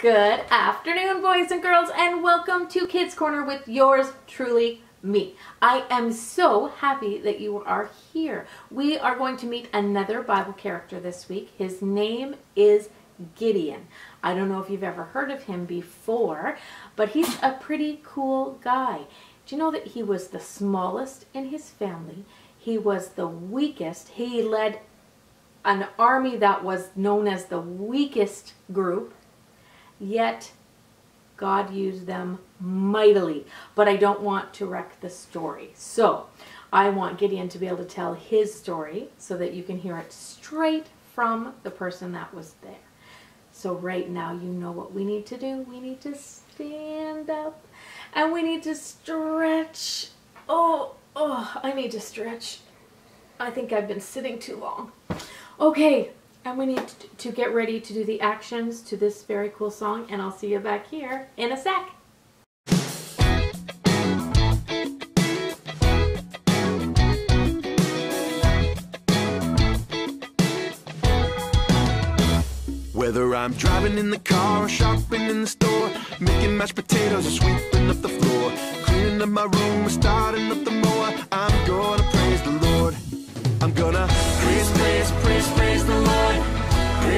Good afternoon, boys and girls, and welcome to Kids Corner with yours truly, me. I am so happy that you are here. We are going to meet another Bible character this week. His name is Gideon. I don't know if you've ever heard of him before, but he's a pretty cool guy. Do you know that he was the smallest in his family? He was the weakest. He led an army that was known as the weakest group. Yet God used them mightily. But I don't want to wreck the story. So I want Gideon to be able to tell his story so that you can hear it straight from the person that was there. So right now you know what we need to do. We need to stand up and we need to stretch. Oh, I need to stretch. I think I've been sitting too long. Okay. And we need to get ready to do the actions to this very cool song, and I'll see you back here in a sec. Whether I'm driving in the car or shopping in the store, making mashed potatoes or sweeping up the floor, cleaning up my room or starting up the mower, I'm gonna praise the Lord. I'm gonna praise the Lord. Praise the Lord. I'm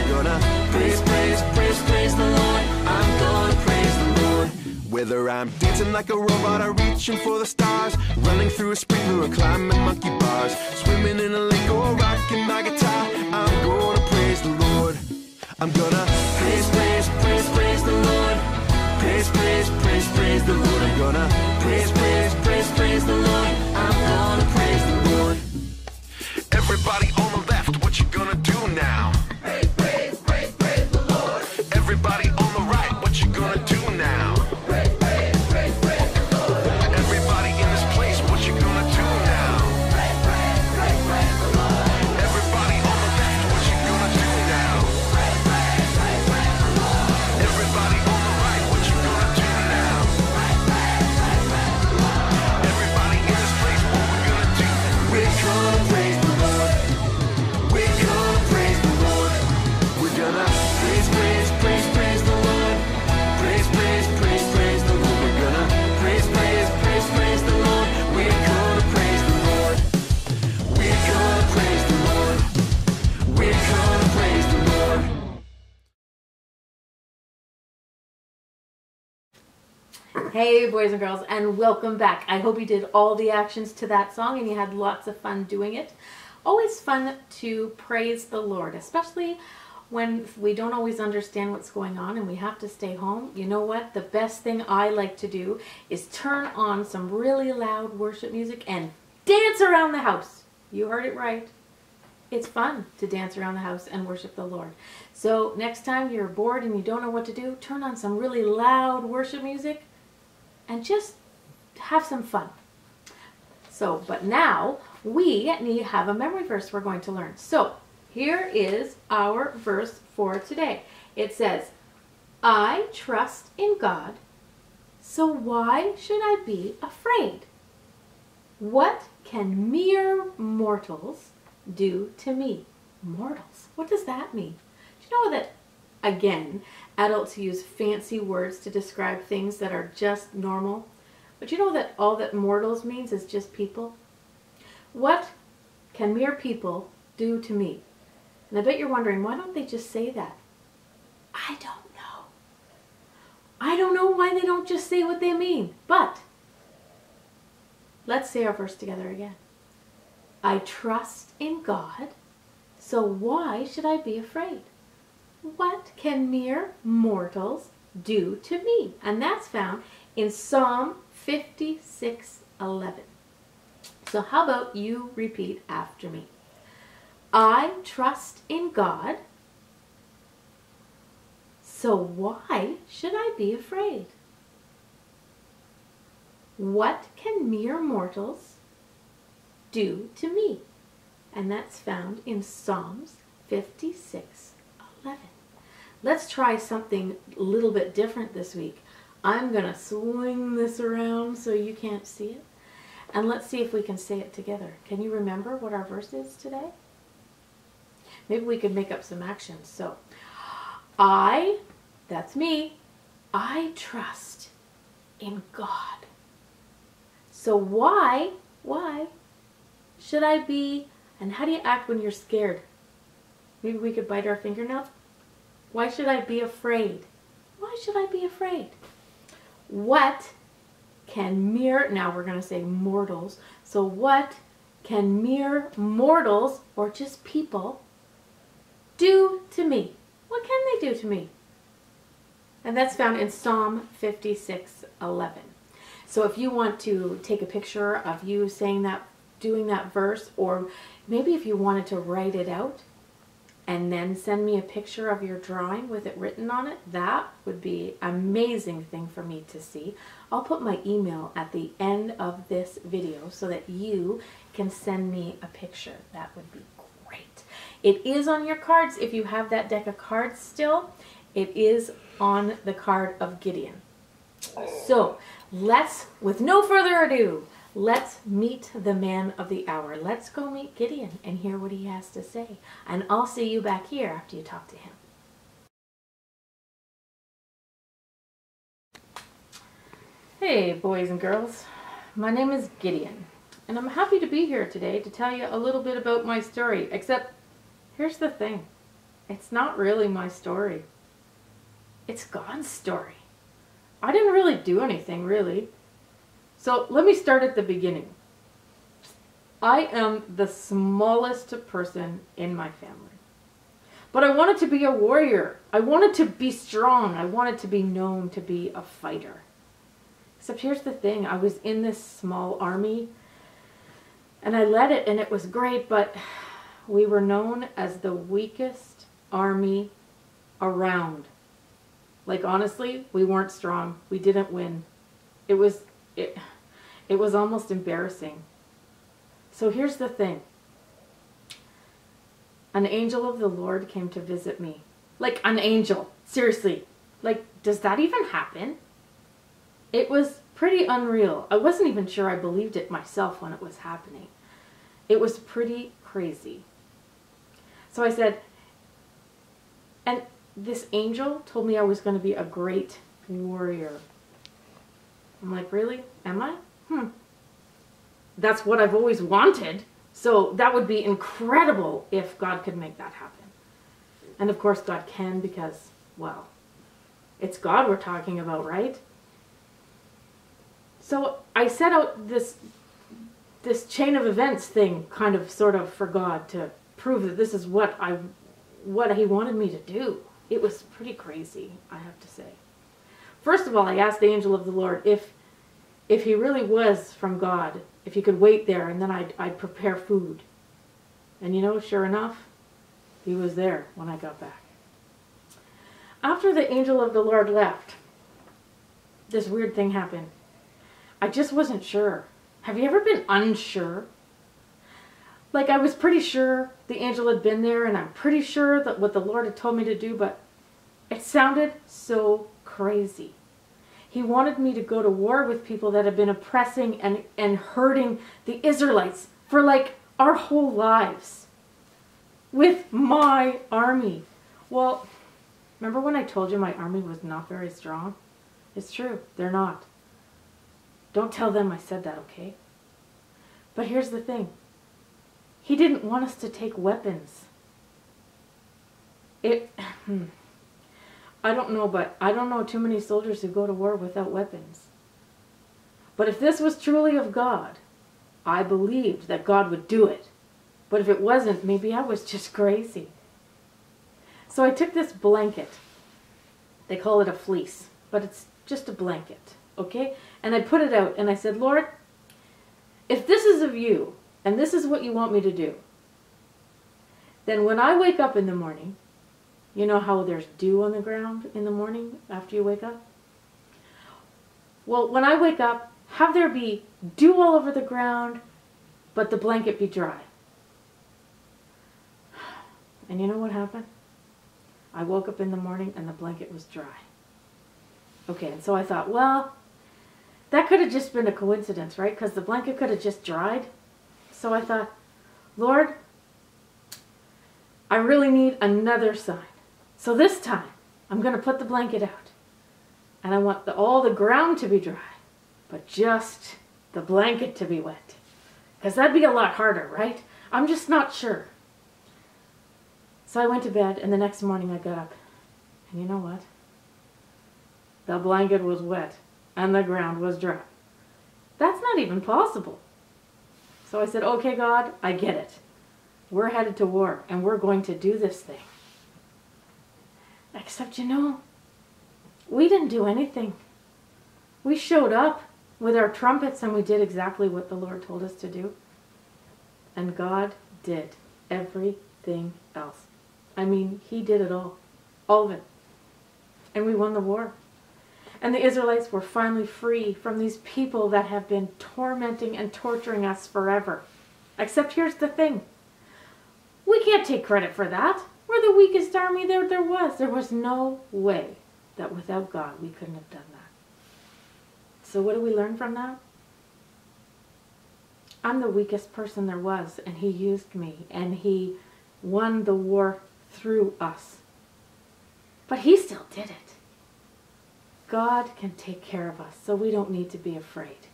gonna praise the Lord. I'm gonna praise the Lord. Whether I'm dancing like a robot or reaching for the stars, running through a sprinkler or climbing monkey bars, swimming in a lake or rocking my guitar, I'm gonna praise the Lord. I'm gonna praise the Lord. Praise the Lord. I'm gonna praise the Lord. I'm gonna praise the Lord. Everybody on the left, what you gonna do now? Praise the Lord. Everybody on the right, what you gonna do now? Praise the Lord. Everybody in this place, what you gonna do now? Praise the Lord. Everybody on the left, what you gonna do now? Praise the Lord. Everybody on the right, what you gonna do now? Praise the Lord. Everybody in this place, what we gonna do? We're gonna praise the Lord. We're gonna praise the Lord. We're gonna praise the Lord. Praise the Lord. We're gonna praise the Lord. We're gonna praise the Lord. We're gonna praise the Lord. We're gonna praise the Lord. Hey, boys and girls, and welcome back. I hope you did all the actions to that song and you had lots of fun doing it. Always fun to praise the Lord, especially when we don't always understand what's going on and we have to stay home. You know what? The best thing I like to do is turn on some really loud worship music and dance around the house. You heard it right. It's fun to dance around the house and worship the Lord. So next time you're bored and you don't know what to do, turn on some really loud worship music and just have some fun. So, but now we have a memory verse we're going to learn. So here is our verse for today. It says, I trust in God, so why should I be afraid? What can mere mortals do to me? Mortals. What does that mean? Do you know that, again, adults use fancy words to describe things that are just normal? But you know that all that mortals means is just people? What can mere people do to me? And I bet you're wondering, why don't they just say that? I don't know. I don't know why they don't just say what they mean. But let's say our verse together again. I trust in God, so why should I be afraid? What can mere mortals do to me? And that's found in Psalm 56:11. So how about you repeat after me? I trust in God, so why should I be afraid? What can mere mortals do to me? And that's found in Psalms 56:11. Let's try something a little bit different this week. I'm going to swing this around so you can't see it. And let's see if we can say it together. Can you remember what our verse is today? Maybe we could make up some actions. So, That's me, I trust in God. So why should I be, and how do you act when you're scared? Maybe we could bite our fingernails. Why should I be afraid? Why should I be afraid? What can mere, now we're going to say mortals, so what can mere mortals, or just people, do to me? What can they do to me? And that's found in Psalm 56:11. So if you want to take a picture of you saying that, doing that verse, or maybe if you wanted to write it out and then send me a picture of your drawing with it written on it, that would be an amazing thing for me to see. I'll put my email at the end of this video so that you can send me a picture. That would be great. It is on your cards if you have that deck of cards still. It is on the card of Gideon. So let's, with no further ado, let's meet the man of the hour. Let's go meet Gideon and hear what he has to say. And I'll see you back here after you talk to him. Hey, boys and girls. My name is Gideon, and I'm happy to be here today to tell you a little bit about my story. Except, here's the thing. It's not really my story. It's God's story. I didn't really do anything, really. So let me start at the beginning. I am the smallest person in my family. But I wanted to be a warrior. I wanted to be strong. I wanted to be known to be a fighter. Except here's the thing. I was in this small army, and I led it, and it was great, but we were known as the weakest army around. Like, honestly, we weren't strong. We didn't win. It was almost embarrassing. So here's the thing. An angel of the Lord came to visit me. Like, an angel. Seriously. Like, does that even happen? It was pretty unreal. I wasn't even sure I believed it myself when it was happening. It was pretty crazy. So I said, and this angel told me I was going to be a great warrior. I'm like, really? Am I? That's what I've always wanted. So that would be incredible if God could make that happen. And of course God can, because, well, it's God we're talking about, right? So I set out this chain of events thing, kind of, sort of, for God to prove that this is what He wanted me to do. It was pretty crazy, I have to say. First of all, I asked the angel of the Lord if he really was from God, if he could wait there, and then I'd prepare food. And you know, sure enough, he was there when I got back. After the angel of the Lord left, this weird thing happened. I just wasn't sure. Have you ever been unsure? Like, I was pretty sure the angel had been there, and I'm pretty sure that what the Lord had told me to do, but it sounded so crazy. He wanted me to go to war with people that had been oppressing and hurting the Israelites for, like, our whole lives. With my army. Well, remember when I told you my army was not very strong? It's true, they're not. Don't tell them I said that, okay? But here's the thing. He didn't want us to take weapons. I don't know, but I don't know too many soldiers who go to war without weapons. But if this was truly of God, I believed that God would do it. But if it wasn't, maybe I was just crazy. So I took this blanket. They call it a fleece, but it's just a blanket, okay? And I put it out, and I said, Lord, if this is of you, and this is what you want me to do, then when I wake up in the morning, you know how there's dew on the ground in the morning after you wake up? Well, when I wake up, have there be dew all over the ground, but the blanket be dry. And you know what happened? I woke up in the morning and the blanket was dry. Okay, and so I thought, well, that could have just been a coincidence, right? Because the blanket could have just dried. So I thought, Lord, I really need another sign. So this time, I'm going to put the blanket out. And I want all the ground to be dry, but just the blanket to be wet. Because that'd be a lot harder, right? I'm just not sure. So I went to bed, and the next morning I got up. And you know what? The blanket was wet, and the ground was dry. That's not even possible. So I said, okay, God, I get it. We're headed to war, and we're going to do this thing. Except, we didn't do anything. We showed up with our trumpets, and we did exactly what the Lord told us to do. And God did everything else. I mean, He did it all of it. And we won the war. And the Israelites were finally free from these people that have been tormenting and torturing us forever. Except here's the thing. We can't take credit for that. We're the weakest army there was. There was no way that without God we couldn't have done that. So what do we learn from that? I'm the weakest person there was, and He used me, and He won the war through us. But He still did it. God can take care of us, so we don't need to be afraid.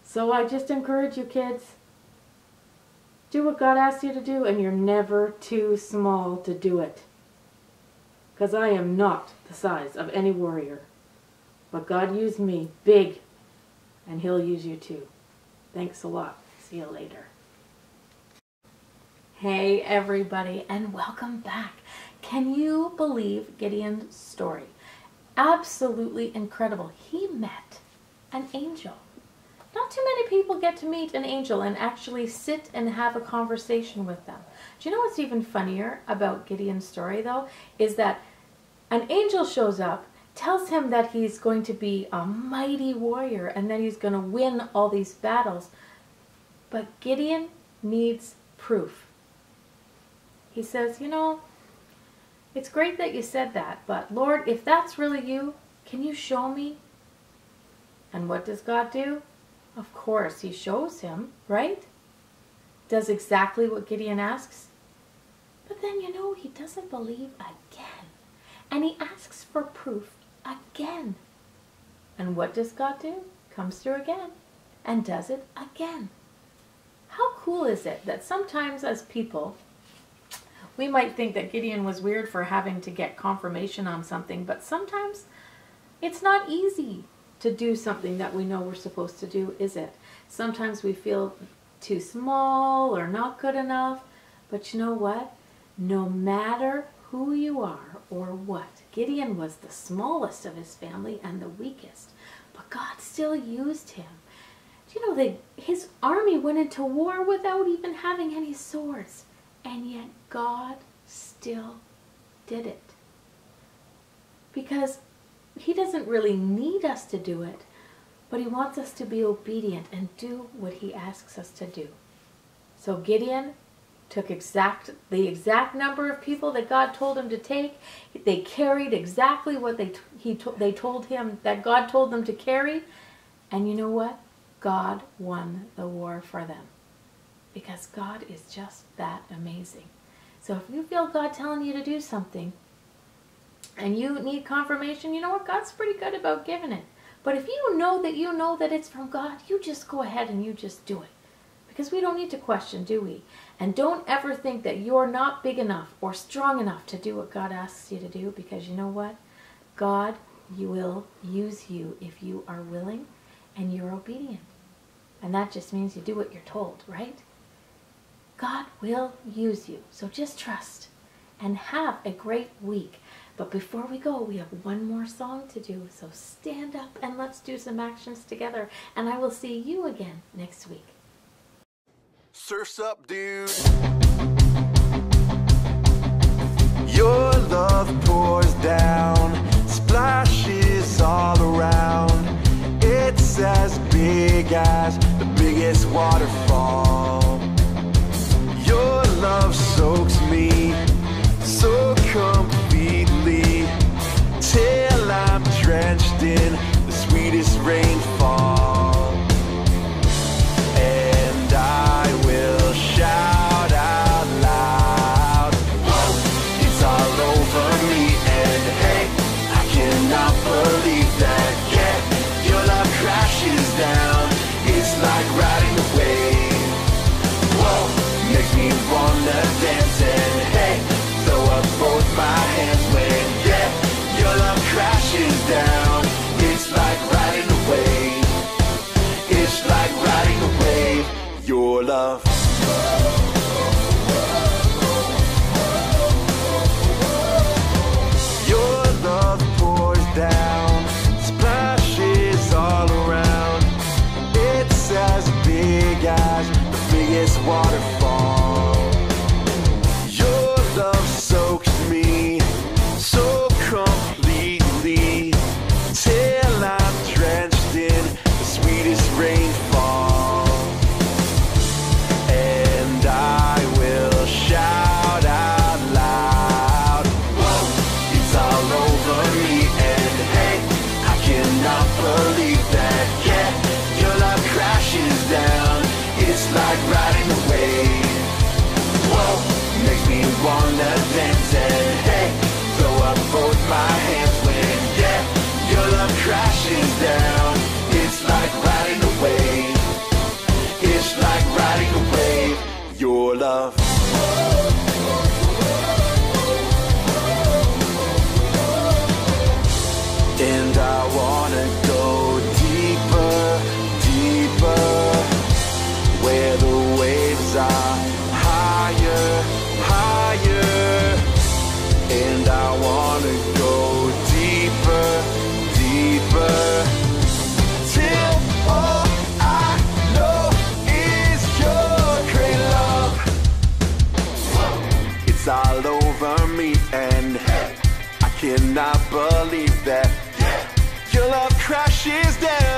So I just encourage you kids, do what God asks you to do, and you're never too small to do it. Because I am not the size of any warrior. But God used me big, and He'll use you too. Thanks a lot. See you later. Hey everybody, and welcome back. Can you believe Gideon's story? Absolutely incredible. He met an angel. Not too many people get to meet an angel and actually sit and have a conversation with them. Do you know what's even funnier about Gideon's story though? Is that an angel shows up, tells him that he's going to be a mighty warrior and that he's going to win all these battles. But Gideon needs proof. He says, it's great that you said that, but Lord, if that's really you, can you show me? And what does God do? Of course, He shows him, right? Does exactly what Gideon asks. But then, he doesn't believe again. And he asks for proof again. And what does God do? Comes through again and does it again. How cool is it that sometimes as people, we might think that Gideon was weird for having to get confirmation on something, but sometimes it's not easy to do something that we know we're supposed to do, is it? Sometimes we feel too small or not good enough, but you know what? No matter who you are or what, Gideon was the smallest of his family and the weakest, but God still used him. Do you know that his army went into war without even having any swords? And yet God still did it. Because He doesn't really need us to do it, but He wants us to be obedient and do what He asks us to do. So Gideon took the exact number of people that God told him to take. They carried exactly what they told him that God told them to carry. And you know what? God won the war for them. Because God is just that amazing. So if you feel God telling you to do something and you need confirmation, you know what? God's pretty good about giving it. But if you know that it's from God, you just go ahead and you just do it. Because we don't need to question, do we? And don't ever think that you're not big enough or strong enough to do what God asks you to do. Because you know what? God will use you if you are willing and you're obedient. And that just means you do what you're told, right? God will use you. So just trust and have a great week. But before we go, we have one more song to do. So stand up and let's do some actions together. And I will see you again next week. Surf's up, dude. Your love pours down, splashes all around. It's as big as the biggest waterfall. Your love soaks me so completely till I'm drenched in the sweetest rainfall. And I will shout out loud, whoa, it's all over me and the wave. Whoa, makes me wanna dance and hey, throw up both my hands when, yeah, your love crashes down. It's like riding a wave. It's like riding a wave. Your love. Your love pours down, splashes all around. It's as big as the biggest waterfall. Your love soaks me so completely till I'm drenched in the sweetest rainfall. And I will shout out loud, whoa, it's all over me. And hey, I cannot believe that, yeah, your love crashes down. It's like riding a wave. Whoa, makes me wanna dance and hey, throw up both my hands when, yeah, your love crashes down. It's like riding a wave. It's like riding a wave. Your love. And I wanna go deeper, deeper, where the waves are higher, higher. And I wanna go deeper, deeper, till all I know is your great love. It's all over me and I cannot believe that your love crashes down.